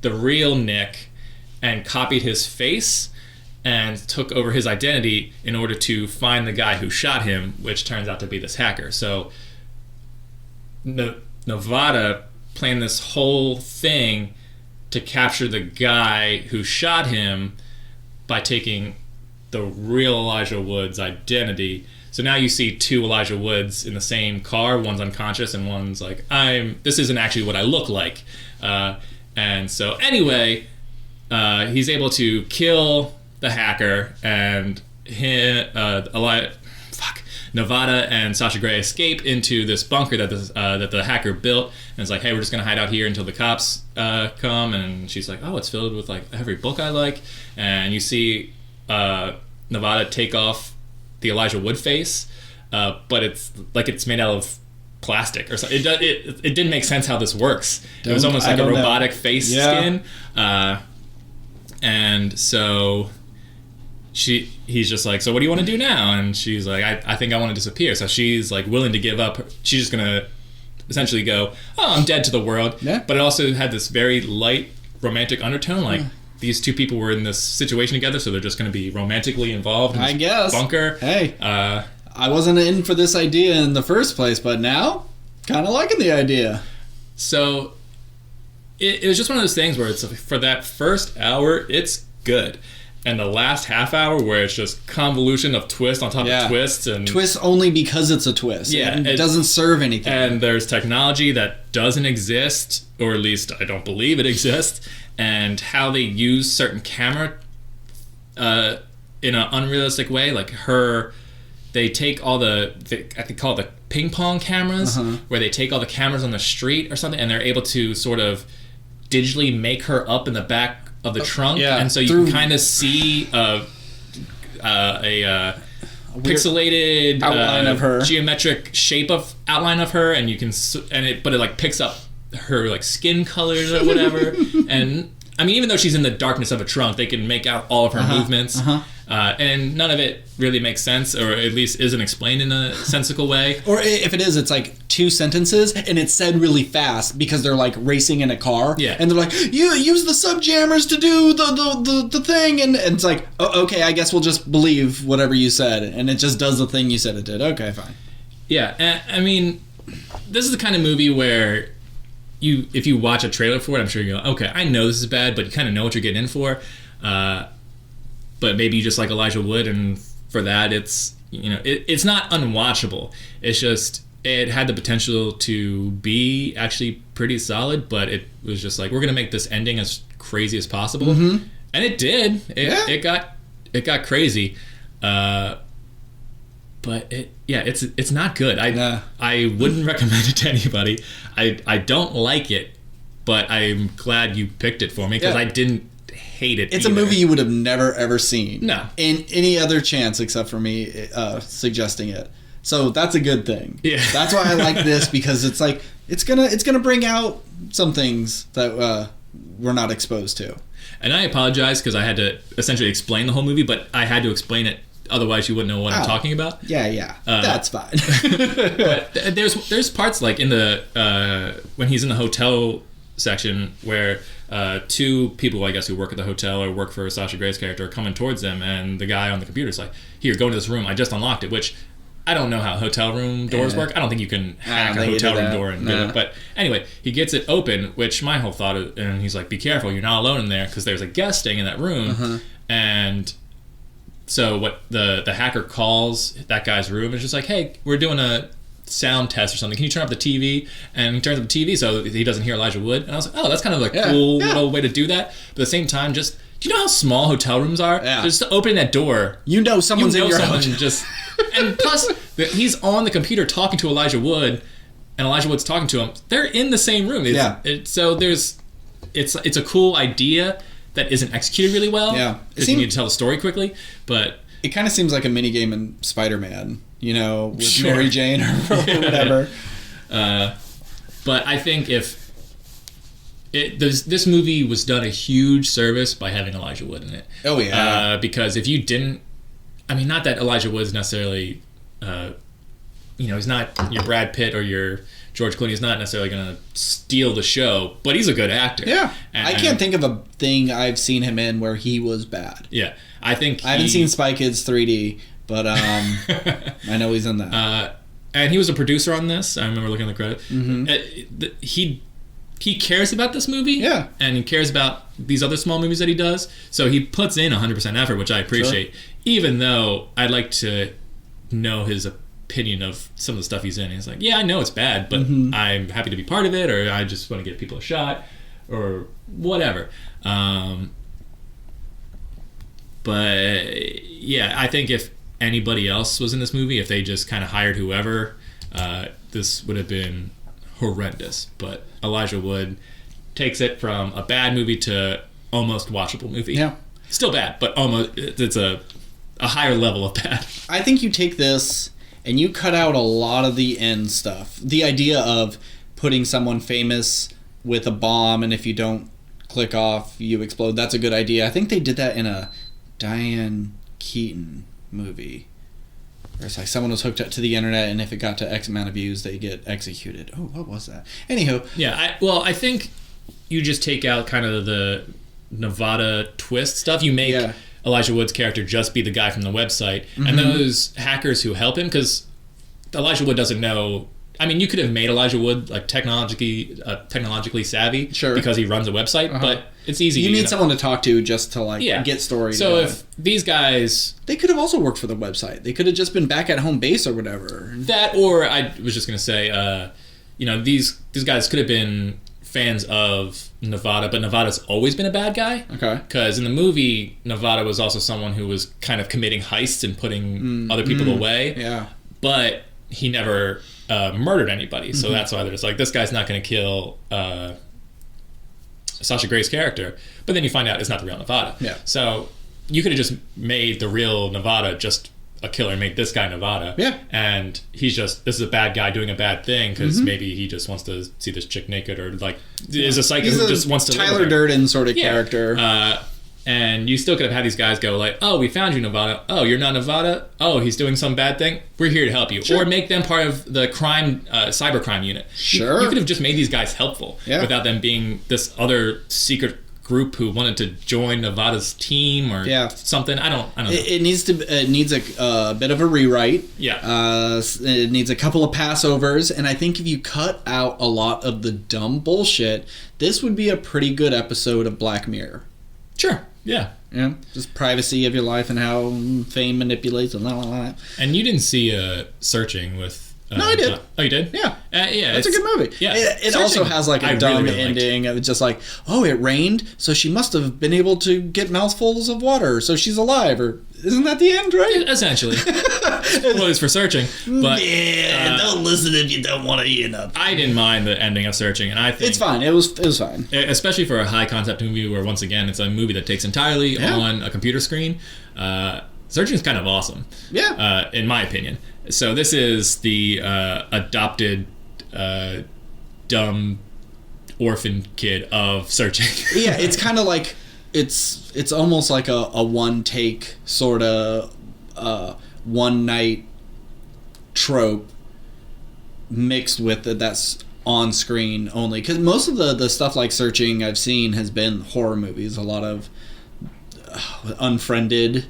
S2: the real Nick and copied his face and took over his identity in order to find the guy who shot him, which turns out to be this hacker. So Nevada planned this whole thing to capture the guy who shot him by taking the real Elijah Wood's identity. So now you see two Elijah Woods in the same car. One's unconscious and one's like, this isn't actually what I look like. And so anyway... he's able to kill the hacker, and Nevada and Sasha Grey escape into this bunker that the hacker built, and it's like, hey, we're just gonna hide out here until the cops come. And she's like, oh, it's filled with like every book I like. And you see Nevada take off the Elijah Wood face, but it's like it's made out of plastic or something. It didn't make sense how this works. It was almost like a robotic face skin. And so he's just like, so what do you want to do now? And she's like, I think I want to disappear. So she's like willing to give up. She's just going to essentially go, oh, I'm dead to the world. Yeah. But it also had this very light romantic undertone. Like these two people were in this situation together, so they're just going to be romantically involved in this bunker.
S1: Hey, I wasn't in for this idea in the first place, but now kind of liking the idea.
S2: So it was just one of those things where it's for that first hour, it's good. And the last half hour where it's just convolution of twist on top of twists. And
S1: twists only because it's a twist. Yeah. It doesn't serve anything.
S2: And there's technology that doesn't exist, or at least I don't believe it exists. And how they use certain camera in an unrealistic way. Like they take all I could call it the ping pong cameras, where they take all the cameras on the street or something, and they're able to sort of digitally make her up in the back of the trunk, and so you can kind of see a pixelated
S1: outline of her,
S2: geometric shape of outline of her, and you can but it like picks up her like skin colors or whatever. And I mean, even though she's in the darkness of a trunk, they can make out all of her movements. And none of it really makes sense, or at least isn't explained in a sensical way.
S1: Or if it is, it's like 2 sentences, and it's said really fast because they're like racing in a car.
S2: Yeah.
S1: And they're like, you use the subjammers to do the thing, and it's like, oh, okay, I guess we'll just believe whatever you said, and it just does the thing you said it did. Okay, fine.
S2: Yeah, I mean, this is the kind of movie where if you watch a trailer for it, I'm sure you go, okay, I know this is bad, but you kind of know what you're getting in for. But maybe you just like Elijah Wood, and for that, it's it's not unwatchable. It's just it had the potential to be actually pretty solid, but it was just like, we're gonna make this ending as crazy as possible, and it did. It got crazy, but it's not good. I wouldn't recommend it to anybody. I don't like it, but I'm glad you picked it for me because I didn't hate it.
S1: It's
S2: either.
S1: a movie you would have never ever seen.
S2: No.
S1: In any other chance except for me suggesting it. So that's a good thing.
S2: Yeah.
S1: That's why I like this, because it's like it's gonna bring out some things that we're not exposed to.
S2: And I apologize because I had to essentially explain the whole movie, but I had to explain it. Otherwise, you wouldn't know what I'm talking about.
S1: Yeah. That's fine.
S2: But there's parts like in the when he's in the hotel section where 2 people, I guess, who work at the hotel or work for Sasha Grey's character are coming towards them, and the guy on the computer is like, "Here, go into this room. I just unlocked it." Which I don't know how hotel room doors work. I don't think you can hack a hotel room door and do it. But anyway, he gets it open, which my whole thought is, and he's like, "Be careful, you're not alone in there," because there's a guest staying in that room, and so what the hacker calls that guy's room is just like, "Hey, we're doing a sound test or something. Can you turn up the TV?" And he turns up the TV so he doesn't hear Elijah Wood. And I was like, oh, that's kind of a cool little way to do that. But at the same time, do you know how small hotel rooms are?
S1: Yeah.
S2: Just opening that door,
S1: Someone's in your house.
S2: And plus, he's on the computer talking to Elijah Wood, and Elijah Wood's talking to him. They're in the same room. So it's a cool idea that isn't executed really well.
S1: Yeah.
S2: Because you need to tell the story quickly. But
S1: it kind of seems like a minigame in Spider-Man, with Mary Jane or whatever.
S2: But I think if this movie was done a huge service by having Elijah Wood in it.
S1: Oh, yeah.
S2: Because if you didn't... I mean, not that Elijah Wood's necessarily... he's not your Brad Pitt or your George Clooney. He's not necessarily going to steal the show, but he's a good actor.
S1: Yeah. I can't think of a thing I've seen him in where he was bad.
S2: Yeah. I haven't
S1: seen Spy Kids 3D, but I know he's in that.
S2: And he was a producer on this. I remember looking at the credit. He cares about this movie.
S1: Yeah.
S2: And he cares about these other small movies that he does. So he puts in 100% effort, which I appreciate. Sure. Even though I'd like to know his opinion of some of the stuff he's in. He's like, yeah, I know it's bad, but I'm happy to be part of it, or I just want to give people a shot, or whatever. But yeah, I think if anybody else was in this movie, if they just kind of hired whoever, this would have been horrendous. But Elijah Wood takes it from a bad movie to almost watchable movie.
S1: Yeah.
S2: Still bad, but almost, it's a higher level of bad.
S1: I think you take this and you cut out a lot of the end stuff. The idea of putting someone famous with a bomb, and if you don't click off, you explode. That's a good idea. I think they did that in a Diane Keaton movie, where it's like someone was hooked up to the internet, and if it got to X amount of views, they get executed. Oh, what was that? Anywho.
S2: Yeah, I think you just take out kind of the Nevada twist stuff. You make Elijah Wood's character just be the guy from the website, and those hackers who help him, because Elijah Wood doesn't know. I mean, you could have made Elijah Wood like technologically savvy,
S1: sure,
S2: because he runs a website, but it's easy.
S1: You need someone to talk to just to get stories.
S2: So if these guys,
S1: they could have also worked for the website. They could have just been back at home base or whatever.
S2: That, or I was just gonna say, these guys could have been fans of Nevada, but Nevada's always been a bad guy.
S1: Okay.
S2: Because in the movie, Nevada was also someone who was kind of committing heists and putting other people away.
S1: Yeah.
S2: But he never murdered anybody, so that's why they're just like, this guy's not going to kill Sasha Grey's character. But then you find out it's not the real Nevada.
S1: Yeah.
S2: So you could have just made the real Nevada just a killer and make this guy Nevada.
S1: Yeah.
S2: And he's just, this is a bad guy doing a bad thing because maybe he just wants to see this chick naked, or like is a psycho who just wants to
S1: Tyler Durden sort of character.
S2: And you still could have had these guys go like, oh, we found you, Nevada. Oh, you're not Nevada? Oh, he's doing some bad thing? We're here to help you. Sure. Or make them part of the crime, cybercrime unit.
S1: Sure.
S2: You could have just made these guys helpful without them being this other secret group who wanted to join Nevada's team or something. I don't know.
S1: It needs a bit of a rewrite.
S2: Yeah.
S1: It needs a couple of passovers, and I think if you cut out a lot of the dumb bullshit, this would be a pretty good episode of Black Mirror.
S2: Sure. Yeah.
S1: Yeah. Just privacy of your life and how fame manipulates and blah.
S2: And you didn't see Searching with...
S1: no, I did.
S2: Oh, you did?
S1: Yeah.
S2: Yeah.
S1: It's a good movie.
S2: Yeah.
S1: It also has like a dumb ending. It was just like, oh, it rained, so she must have been able to get mouthfuls of water, so she's alive. Or isn't that the end, right?
S2: Essentially. Spoilers for Searching. But
S1: don't listen if you don't want to hear nothing.
S2: I didn't mind the ending of Searching, and I think
S1: it's fine. It was fine.
S2: Especially for a high concept movie where, once again, it's a movie that takes entirely on a computer screen. Searching is kind of awesome.
S1: Yeah.
S2: In my opinion. So this is the adopted dumb orphan kid of Searching.
S1: Yeah, it's kind of like it's almost like a one take sort of one night trope mixed with that's on screen only, because most of the stuff like Searching I've seen has been horror movies. A lot of Unfriended.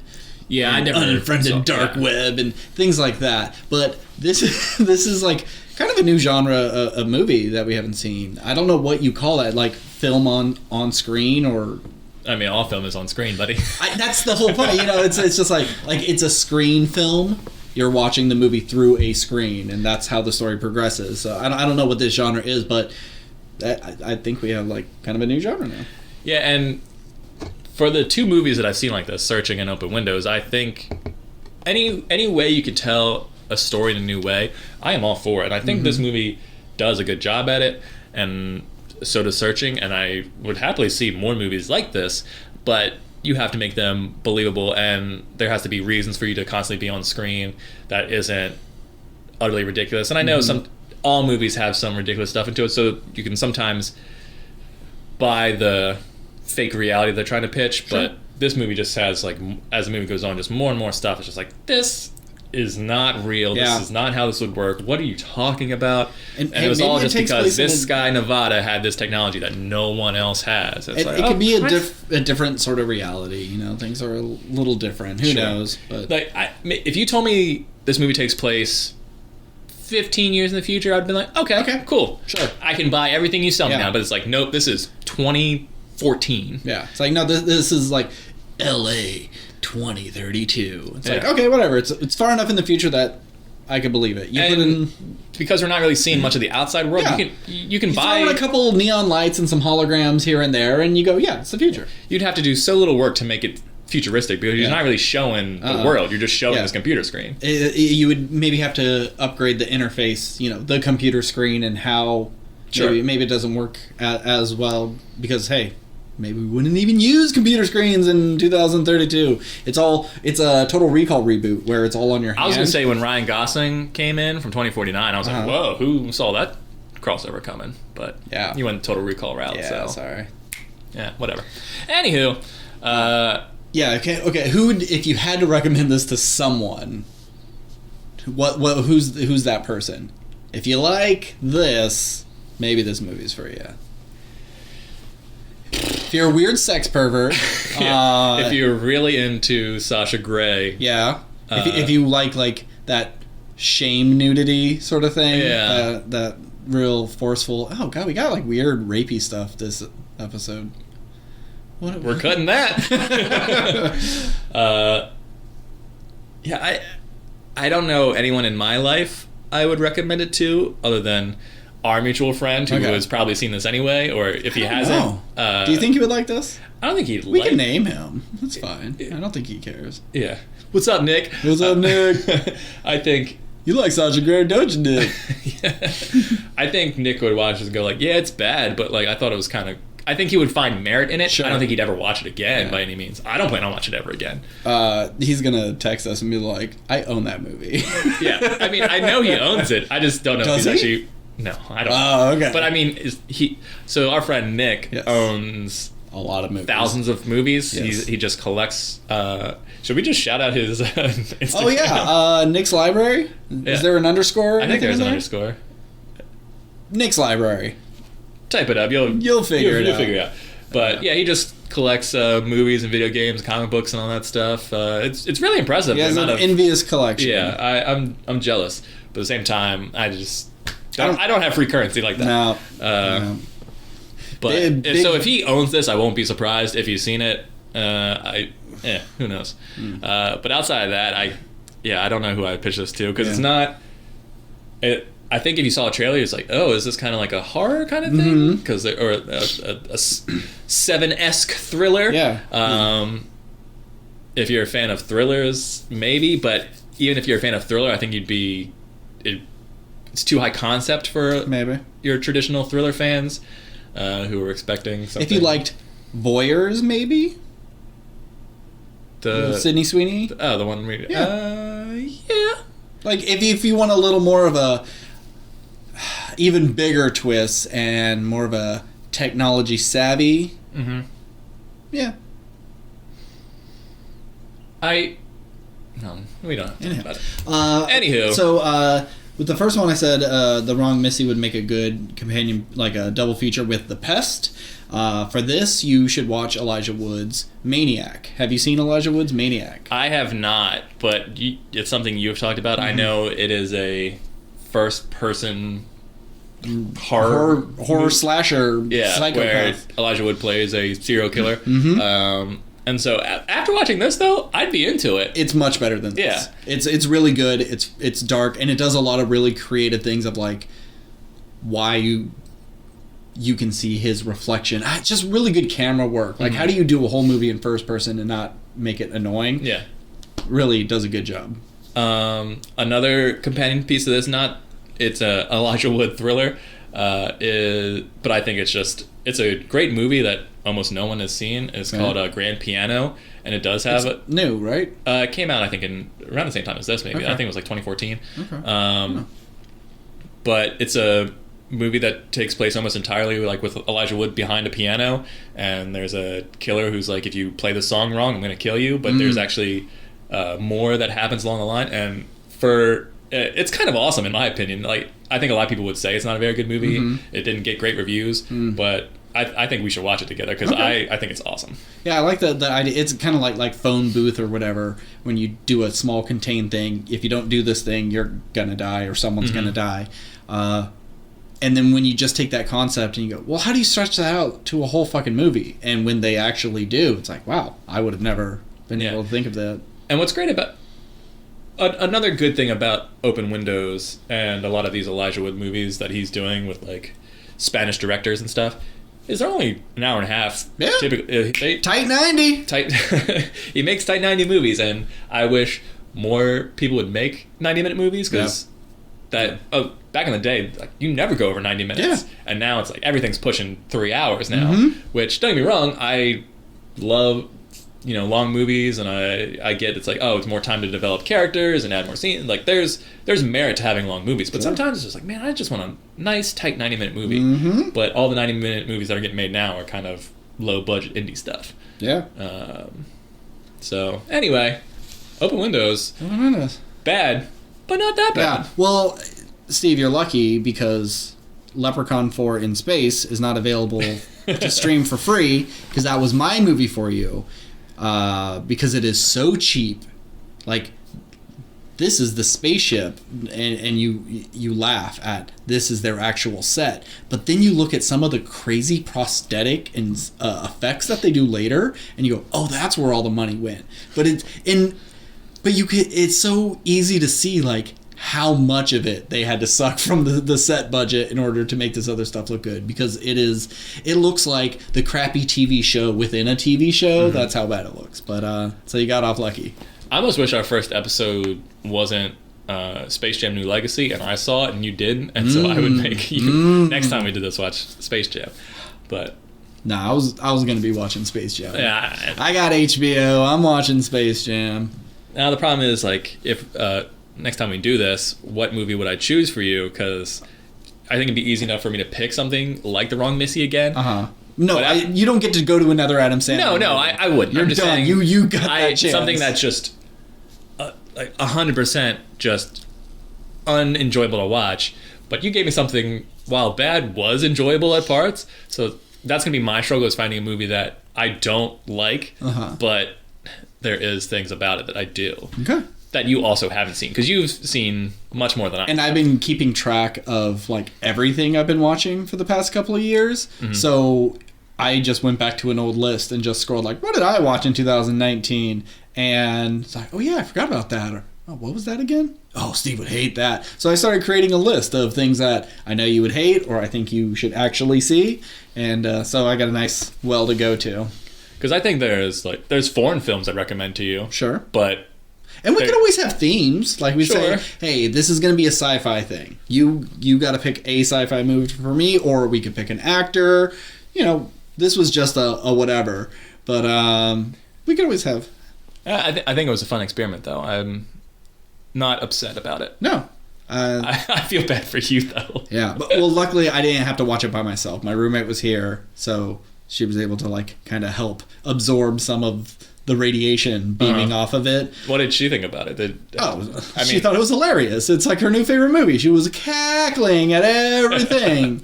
S2: Yeah, I never
S1: Unfriended Dark Web and things like that. But this is like kind of a new genre of movie that we haven't seen. I don't know what you call that, like film on screen, or...
S2: I mean, all film is on screen, buddy.
S1: That's the whole point. It's just like it's a screen film. You're watching the movie through a screen, and that's how the story progresses. So I don't know what this genre is, but I think we have like kind of a new genre now.
S2: Yeah, and for the two movies that I've seen like this, Searching and Open Windows, I think any way you could tell a story in a new way, I am all for it. And I think this movie does a good job at it, and so does Searching, and I would happily see more movies like this, but you have to make them believable, and there has to be reasons for you to constantly be on screen that isn't utterly ridiculous. And I know all movies have some ridiculous stuff into it, so you can sometimes buy the fake reality they're trying to pitch, but this movie just has, like, as the movie goes on, just more and more stuff. It's just like, this is not real. Yeah. This is not how this would work. What are you talking about? And it was all just because this guy, Nevada, had this technology that no one else has. It
S1: could be a different sort of reality. Things are a little different. Who knows? But
S2: like, if you told me this movie takes place 15 years in the future, I'd be like, okay, cool.
S1: Sure.
S2: I can buy everything you sell me now. But it's like, nope, this is 2014.
S1: Yeah. It's like, no, this is like L.A. 2032. It's like, okay, whatever. It's far enough in the future that I could believe it. You put in,
S2: because we're not really seeing much of the outside world. You can buy
S1: throw in a couple neon lights and some holograms here and there, and you go, yeah, it's the future.
S2: You'd have to do so little work to make it futuristic, because you're not really showing the world. You're just showing this computer screen.
S1: You would maybe have to upgrade the interface, the computer screen, and how maybe it doesn't work as well, because hey, maybe we wouldn't even use computer screens in 2032. It's a Total Recall reboot where it's all on your hand.
S2: I was going to say, when Ryan Gosling came in from 2049, I was like, whoa, who saw that crossover coming? But you went the Total Recall route.
S1: Yeah, sorry.
S2: Yeah, whatever. Anywho.
S1: Okay. Who would, if you had to recommend this to someone, who's that person? If you like this, maybe this movie's for you. If you're a weird sex pervert,
S2: if you're really into Sasha Grey,
S1: if you like that shame nudity sort of thing, that real forceful. Oh god, we got like weird rapey stuff this episode.
S2: We're cutting that. I don't know anyone in my life I would recommend it to, other than our mutual friend who has probably seen this anyway, or if he hasn't.
S1: Do you think he would like this?
S2: I don't think he'd
S1: We can name him. That's fine. I don't think he cares.
S2: Yeah. What's up, Nick?
S1: What's up, Nick?
S2: I think...
S1: You like Sasha Grey, don't you, Nick?
S2: I think Nick would watch this and go like, yeah, it's bad, but like I thought it was kind of... I think he would find merit in it.
S1: Sure.
S2: I don't think he'd ever watch it again by any means. I don't plan on watching it ever again.
S1: He's gonna text us and be like, "I own that movie."
S2: Yeah, I mean, I know he owns it. I just don't know
S1: Does
S2: if he's
S1: he?
S2: actually. No, I don't.
S1: Oh, okay.
S2: But I mean, So our friend Nick owns
S1: a lot of movies,
S2: thousands of movies.
S1: Yes.
S2: He just collects. Should we just shout out his Instagram?
S1: Oh yeah, Nick's Library.
S2: Yeah.
S1: Is there an underscore?
S2: I think there's an
S1: there?
S2: underscore.
S1: Nick's Library.
S2: Type it up.
S1: You'll figure it out.
S2: You'll figure it out. But yeah, he just collects movies and video games, comic books, and all that stuff. It's really impressive.
S1: He has an envious collection.
S2: Yeah, I'm jealous, but at the same time, I don't have free currency like that.
S1: No.
S2: But if he owns this, I won't be surprised if he's seen it. Who knows? But outside of that, I don't know who I pitch this to because it's not. I think if you saw a trailer, it's like, oh, is this kind of like a horror kind of thing? Because or a Seven-esque thriller.
S1: Yeah.
S2: If you're a fan of thrillers, maybe. But even if you're a fan of thriller, I think it's too high concept for
S1: maybe
S2: your traditional thriller fans who are expecting something.
S1: If you liked Voyeurs, maybe
S2: the
S1: Sydney Sweeney.
S2: The one we yeah.
S1: Like if you want a little more of a even bigger twist and more of a technology savvy.
S2: Mm-hmm.
S1: Yeah.
S2: No, we don't have to talk about it.
S1: Anywho. So, with the first one I said The Wrong Missy would make a good companion, like a double feature with The Pest. For this, you should watch Elijah Wood's Maniac. Have you seen Elijah Wood's Maniac?
S2: I have not, but it's something you've talked about. I know it is a first-person
S1: horror slasher psychopath.
S2: where Elijah Wood plays a serial killer. And so after watching this, though, I'd be into it.
S1: It's much better than this.
S2: Yeah.
S1: It's really good. It's dark, and it does a lot of really creative things of like why you can see his reflection. It's just really good camera work. Like how do you do a whole movie in first person and not make it annoying?
S2: Yeah.
S1: Really does a good job.
S2: Another companion piece of this, it's a Elijah Wood thriller, but I think it's a great movie that almost no one has seen. It's called Grand Piano, and it does have
S1: new, right?
S2: It came out I think around the same time as this, maybe.
S1: Okay.
S2: I think it was like 2014.
S1: Okay.
S2: But it's a movie that takes place almost entirely like with Elijah Wood behind a piano, and there's a killer who's like, if you play the song wrong, I'm going to kill you. But there's actually more that happens along the line, and it's kind of awesome in my opinion. Like I think a lot of people would say it's not a very good movie. It didn't get great reviews, but I think we should watch it together because I think it's awesome. Yeah,
S1: I like the idea. It's kind of like phone booth or whatever. When you do a small contained thing, if you don't do this thing, you're gonna die or someone's gonna die. And then when you just take that concept and you go, well, how do you stretch that out to a whole fucking movie? And when they actually do, it's like, wow, I would have never been able to think of that.
S2: And what's great about another good thing about Open Windows and a lot of these Elijah Wood movies that he's doing with like Spanish directors and stuff is they're only an hour and a half.
S1: Yeah.
S2: Typically,
S1: tight 90.
S2: He makes tight 90 movies, and I wish more people would make 90-minute movies because back in the day, like you never go over 90 minutes, and now it's like everything's pushing 3 hours now. Which, don't get me wrong, I love long movies, and I get it's like, oh, it's more time to develop characters and add more scenes. Like there's merit to having long movies, but sometimes it's just like, man, I just want a nice tight 90-minute movie. But all the 90-minute movies that are getting made now are kind of low budget indie stuff.
S1: Yeah.
S2: So anyway, Open Windows. Bad, but not that bad.
S1: Yeah. Well, Steve, you're lucky because Leprechaun 4 in Space is not available to stream for free because that was my movie for you. Because it is so cheap. Like, this is the spaceship, and you laugh at this is their actual set. But then you look at some of the crazy prosthetic and effects that they do later, and you go, oh, that's where all the money went. But it's so easy to see like how much of it they had to suck from the set budget in order to make this other stuff look good, because it looks like the crappy TV show within a TV show. That's how bad it looks. But so you got off lucky.
S2: I almost wish our first episode wasn't Space Jam New Legacy and I saw it and you didn't, and so I would make you next time we did this watch Space Jam. But
S1: No, I was going to be watching Space Jam.
S2: Yeah.
S1: I got HBO. I'm watching Space Jam.
S2: Now the problem is, like, if next time we do this, what movie would I choose for you? Because I think it'd be easy enough for me to pick something like The Wrong Missy again.
S1: No, you don't get to go to another Adam Sandler.
S2: No, I wouldn't.
S1: You're
S2: I'm just
S1: done.
S2: saying,
S1: You got that chance.
S2: Something that's just like 100% just unenjoyable to watch. But you gave me something, while bad, was enjoyable at parts. So that's going to be my struggle, is finding a movie that I don't like, but there is things about it that I do. Okay. That you also haven't seen, because you've seen much more than I have.
S1: And I've been keeping track of like everything I've been watching for the past couple of years. So I just went back to an old list and just scrolled like, what did I watch in 2019? And it's like, oh yeah, I forgot about that. Or, oh, what was that again? Oh, Steve would hate that. So I started creating a list of things that I know you would hate or I think you should actually see. And so I got a nice well to go to.
S2: Because I think there's foreign films I'd recommend to you.
S1: Sure.
S2: And
S1: we could always have themes. Like we
S2: Sure.
S1: say, hey, this is going to be a sci-fi thing. You got to pick a sci-fi movie for me, or we could pick an actor. You know, this was just a whatever. But we could always have.
S2: I think it was a fun experiment, though. I'm not upset about it.
S1: No.
S2: I feel bad for you, though.
S1: Yeah. But, well, luckily, I didn't have to watch it by myself. My roommate was here, so she was able to, like, kind of help absorb some of the radiation beaming off of it.
S2: What did she think about it?
S1: She thought it was hilarious. It's like her new favorite movie. She was cackling at everything.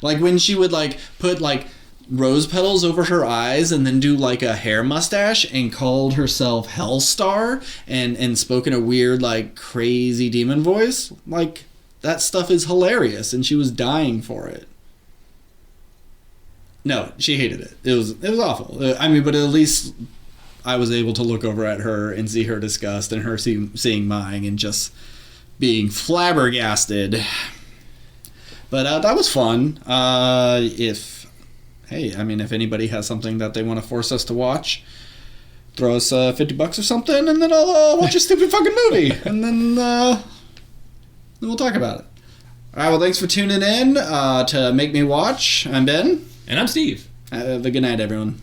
S1: Like when she would like put like rose petals over her eyes and then do like a hair mustache and called herself Hellstar and spoke in a weird like crazy demon voice. Like that stuff is hilarious and she was dying for it. No, she hated it. It was awful. I mean, but at least I was able to look over at her and see her disgust and her seeing mine and just being flabbergasted. But that was fun. If anybody has something that they want to force us to watch, throw us $50 or something, and then I'll watch a stupid fucking movie, and then we'll talk about it. All right. Well, thanks for tuning in to Make Me Watch. I'm Ben,
S2: and I'm Steve.
S1: Have a good night, everyone.